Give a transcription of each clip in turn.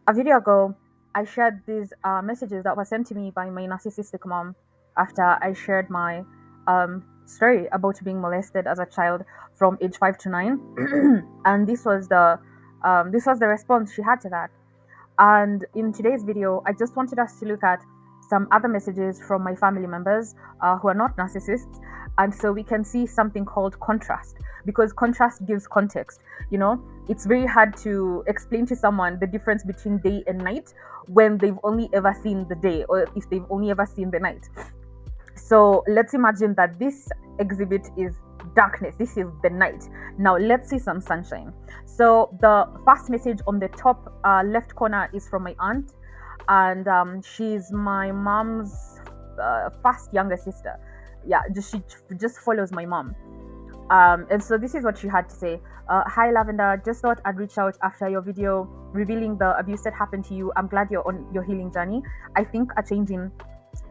A video ago, I shared these messages that were sent to me by my narcissistic mom after I shared my story about being molested as a child from age 5 to 9, and this was the response she had to that. And in today's video, I just wanted us to look at some other messages from my family members who are not narcissists. And so we can see something called contrast, because contrast gives context. You know, it's very hard to explain to someone the difference between day and night when they've only ever seen the day, or if they've only ever seen the night. So let's imagine that this exhibit is darkness. This is the night. Now let's see some sunshine. So the first message on the top left corner is from my aunt, and she's my mom's first younger sister. Yeah, she just follows my mom. And so this is what she had to say. Hi Lavender, just thought I'd reach out after your video revealing the abuse that happened to you. I'm glad you're on your healing journey. I think a change in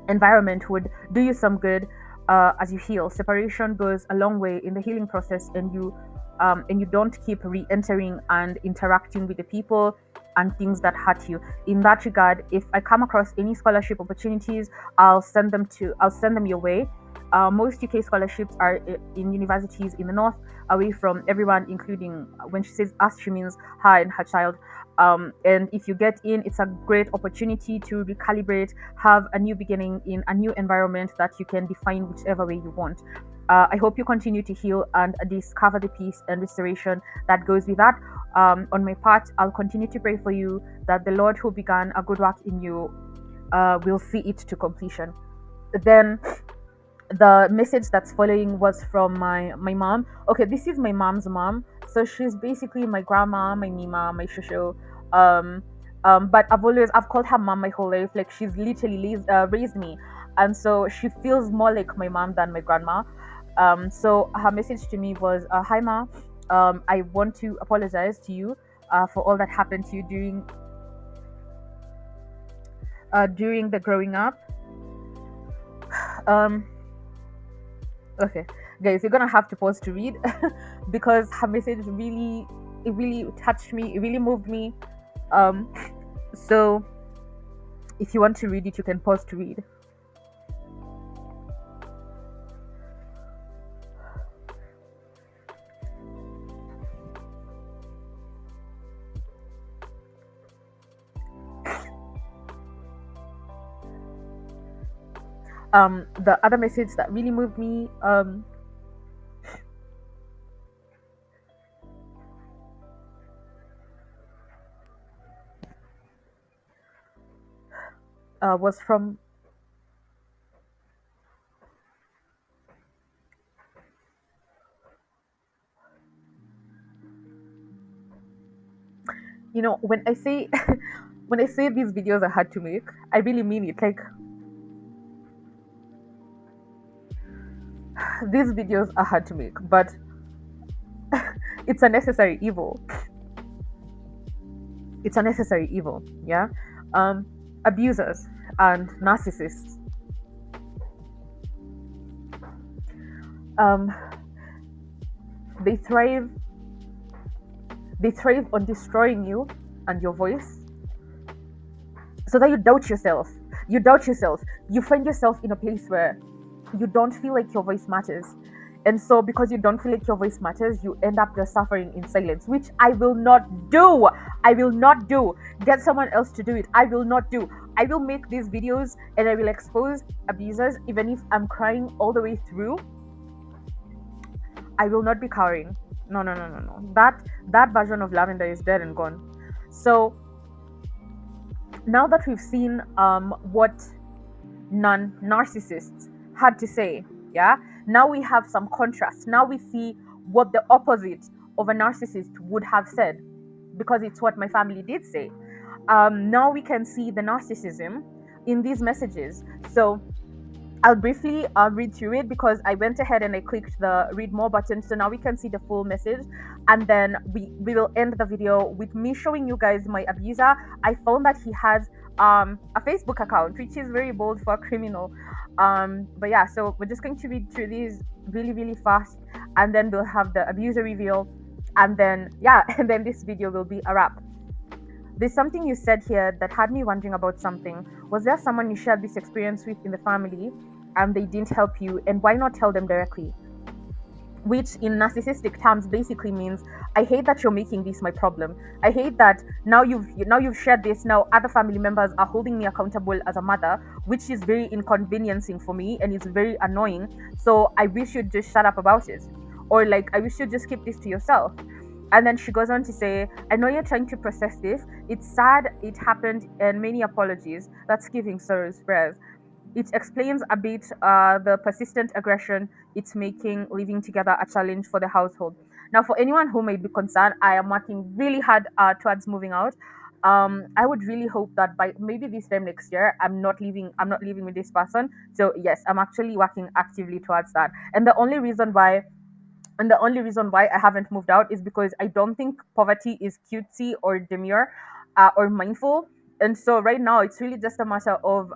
environment would do you some good as you heal. Separation goes a long way in the healing process, and you don't keep re-entering and interacting with the people and things that hurt you. In that regard, if I come across any scholarship opportunities, I'll send them your way. Most UK scholarships are in universities in the north, away from everyone, including when she says us, she means her and her child. And if you get in, it's a great opportunity to recalibrate, have a new beginning in a new environment that you can define whichever way you want. I hope you continue to heal and discover the peace and restoration that goes with that. On my part, I'll continue to pray for you that the Lord who began a good work in you will see it to completion. Then the message that's following was from my mom. Okay, this is my mom's mom, so she's basically my grandma, my mima, my shushu. um but I've called her mom my whole life. Like, she's literally raised me, and so she feels more like my mom than my grandma. So her message to me was, hi ma, I want to apologize to you for all that happened to you during the growing up. um Okay, guys, you're gonna have to pause to read because her message really touched me. It really moved me. Um, so if you want to read it, you can pause to read. The other message that really moved me was from, when I say when I say these videos are hard to make, I really mean it. Like, these videos are hard to make, but it's a necessary evil. It's a necessary evil. Yeah. um Abusers and narcissists, um they thrive they thrive on destroying you and your voice, so that you doubt yourself. You find yourself in a place where you don't feel like your voice matters. And so, because you don't feel like your voice matters, you end up just suffering in silence, which I will not do. I will not do. Get someone else to do it. I will not do. I will make these videos and I will expose abusers, even if I'm crying all the way through. I will not be cowering. No, no, no, no, no. That version of Lavender is dead and gone. So now that we've seen what non-narcissists had to say, yeah, now we have some contrast. Now we see what the opposite of a narcissist would have said, because it's what my family did say. Now we can see the narcissism in these messages. So I'll briefly read through it, because I went ahead and I clicked the read more button. So now we can see the full message. And then we will end the video with me showing you guys my abuser. I found that he has a Facebook account, which is very bold for a criminal. But yeah, so we're just going to read through these really, really fast. And then we'll have the abuser reveal. And then, yeah, and then this video will be a wrap. There's something you said here that had me wondering about something. Was there someone you shared this experience with in the family and they didn't help you? And why not tell them directly? Which in narcissistic terms basically means, I hate that you're making this my problem. I hate that now you've shared this. Now other family members are holding me accountable as a mother, which is very inconveniencing for me and it's very annoying. So I wish you'd just shut up about it, or like, I wish you'd just keep this to yourself. And then she goes on to say, I know you're trying to process this. It's sad it happened and many apologies. That's giving sorrows prayers. It explains a bit the persistent aggression it's making living together a challenge for the household. Now, for anyone who may be concerned, I am working really hard towards moving out. I would really hope that by maybe this time next year, I'm not leaving. I'm not living with this person. So yes, I'm actually working actively towards that. And the only reason why I haven't moved out is because I don't think poverty is cutesy or demure or mindful. And so right now, it's really just a matter of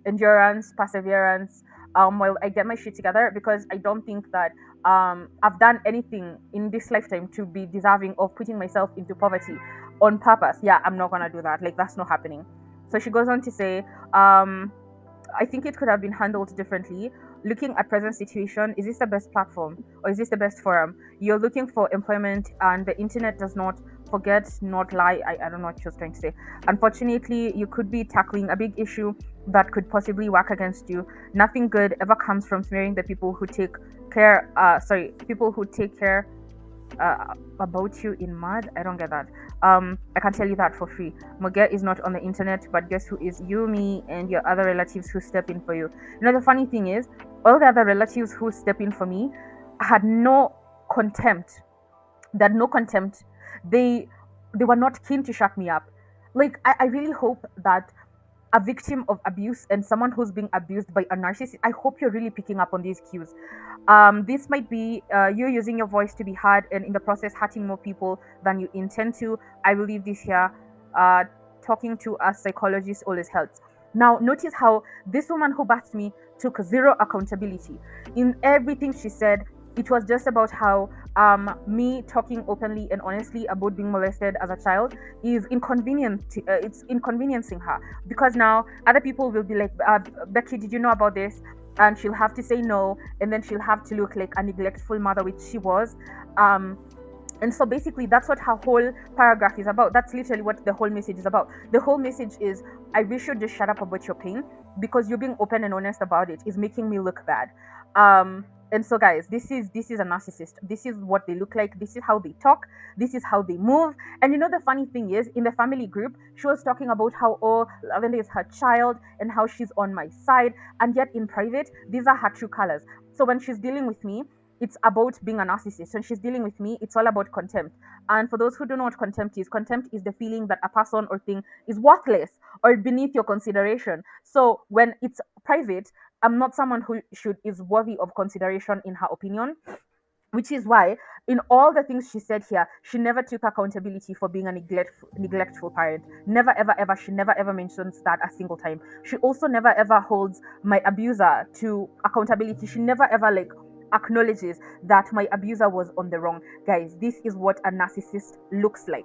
endurance, perseverance, while I get my shit together, because I don't think that I've done anything in this lifetime to be deserving of putting myself into poverty on purpose. Yeah, I'm not gonna do that. Like, that's not happening. So she goes on to say, I think it could have been handled differently. Looking at present situation, is this the best platform or is this the best forum? You're looking for employment and the internet does not forget, not lie. I don't know what she was trying to say. Unfortunately, you could be tackling a big issue that could possibly work against you. Nothing good ever comes from smearing the people who take people who take care about you in mud. I don't get that. I can tell you that for free. Moget is not on the internet, but guess who is? You, me, and your other relatives who step in for you. You know, the funny thing is, all the other relatives who step in for me had no contempt. They had no contempt. They were not keen to shut me up. Like, I really hope that a victim of abuse and someone who's being abused by a narcissist, I hope you're really picking up on these cues. This might be you using your voice to be heard and in the process hurting more people than you intend to. I will leave this here. Uh, Talking to a psychologist always helps. Now, notice how this woman who bathed me took zero accountability. In everything she said, it was just about how me talking openly and honestly about being molested as a child is inconvenient. It's inconveniencing her, because now other people will be like, Becky, did you know about this? And she'll have to say no, and then she'll have to look like a neglectful mother, which she was. Um, and so basically, that's what her whole paragraph is about. That's literally what the whole message is about. The whole message is, I wish you'd just shut up about your pain, because you being open and honest about it is making me look bad. And so guys, this is a narcissist. This is what they look like. This is how they talk. This is how they move. And you know, the funny thing is, in the family group, she was talking about how, oh, Lavender is her child and how she's on my side. And yet in private, these are her true colors. So when she's dealing with me, it's about being a narcissist. When she's dealing with me, it's all about contempt. And for those who don't know what contempt is the feeling that a person or thing is worthless or beneath your consideration. So when it's private, I'm not someone who should is worthy of consideration in her opinion, which is why in all the things she said here, she never took accountability for being a neglectful parent. Never ever ever. She never ever mentions that a single time. She also never ever holds my abuser to accountability. She never ever like acknowledges that my abuser was on the wrong. Guys, this is what a narcissist looks like.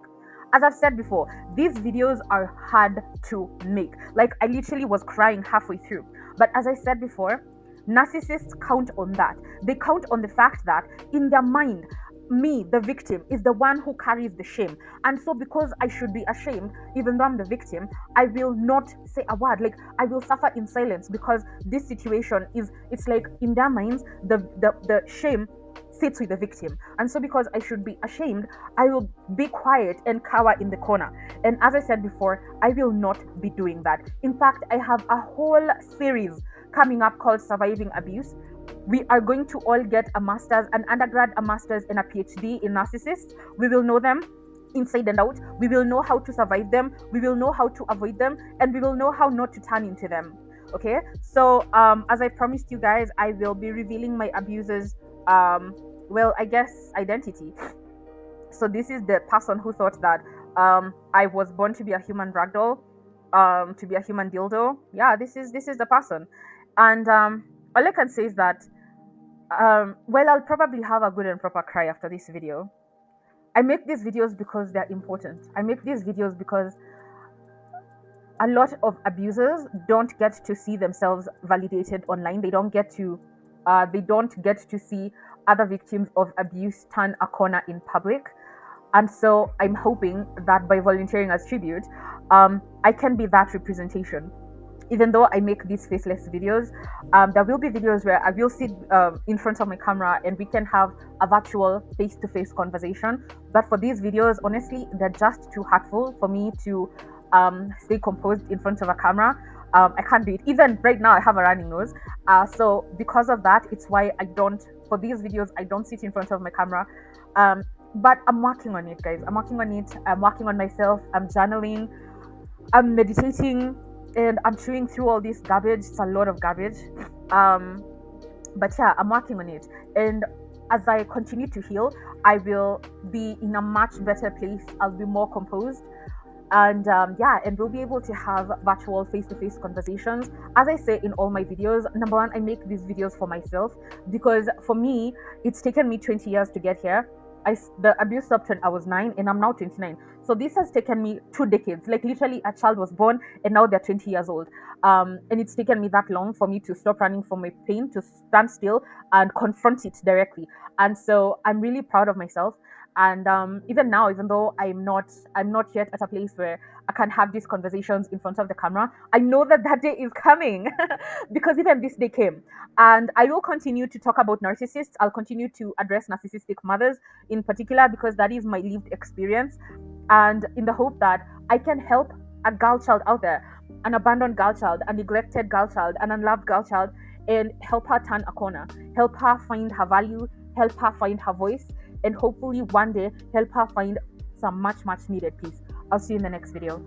As I've said before, these videos are hard to make. Like, I literally was crying halfway through. But as I said before, narcissists count on that. They count on the fact that in their mind, me, the victim, is the one who carries the shame. And so, because I should be ashamed, even though I'm the victim, I will not say a word. Like, I will suffer in silence, because this situation is, it's like in their minds, the shame sits with the victim. And so, because I should be ashamed, I will be quiet and cower in the corner. And as I said before, I will not be doing that. In fact, I have a whole series coming up called Surviving Abuse. We are going to all get a master's, an undergrad, a master's, and a PhD in narcissists. We will know them inside and out. We will know how to survive them. We will know how to avoid them, and we will know how not to turn into them. Okay, so as I promised you guys, I will be revealing my abusers, well, I guess, identity. So this is the person who thought that I was born to be a human ragdoll, to be a human dildo. Yeah, this is the person. And all I can say is that, well, I'll probably have a good and proper cry after this video. I make these videos because they're important. I make these videos because a lot of abusers don't get to see themselves validated online. They don't get to see other victims of abuse turn a corner in public. And so I'm hoping that by volunteering as tribute, I can be that representation. Even though I make these faceless videos, there will be videos where I will sit in front of my camera and we can have a virtual face to face conversation. But for these videos, honestly, they're just too hurtful for me to stay composed in front of a camera. I can't do it. Even right now, I have a running nose. So, because of that, it's why for these videos, I don't sit in front of my camera. But I'm working on it, guys. I'm working on it. I'm working on myself. I'm journaling. I'm meditating, and I'm chewing through all this garbage. It's a lot of garbage. Um, but yeah, I'm working on it. And as I continue to heal, I will be in a much better place. I'll be more composed. And yeah, and we'll be able to have virtual face-to-face conversations. As I say in all my videos, number one, I make these videos for myself, because for me, it's taken me 20 years to get here. The abuse stopped when I was 9, and I'm now 29. So this has taken me 2 decades. Like literally, a child was born, and now they're 20 years old. And it's taken me that long for me to stop running from my pain, to stand still and confront it directly. And so I'm really proud of myself. And even now, even though I'm not yet at a place where I can have these conversations in front of the camera, I know that that day is coming because even this day came. And I will continue to talk about narcissists. I'll continue to address narcissistic mothers in particular, because that is my lived experience, and in the hope that I can help a girl child out there, an abandoned girl child, a neglected girl child, an unloved girl child, and help her turn a corner, help her find her value, help her find her voice, and hopefully one day help her find some much, much needed peace. I'll see you in the next video.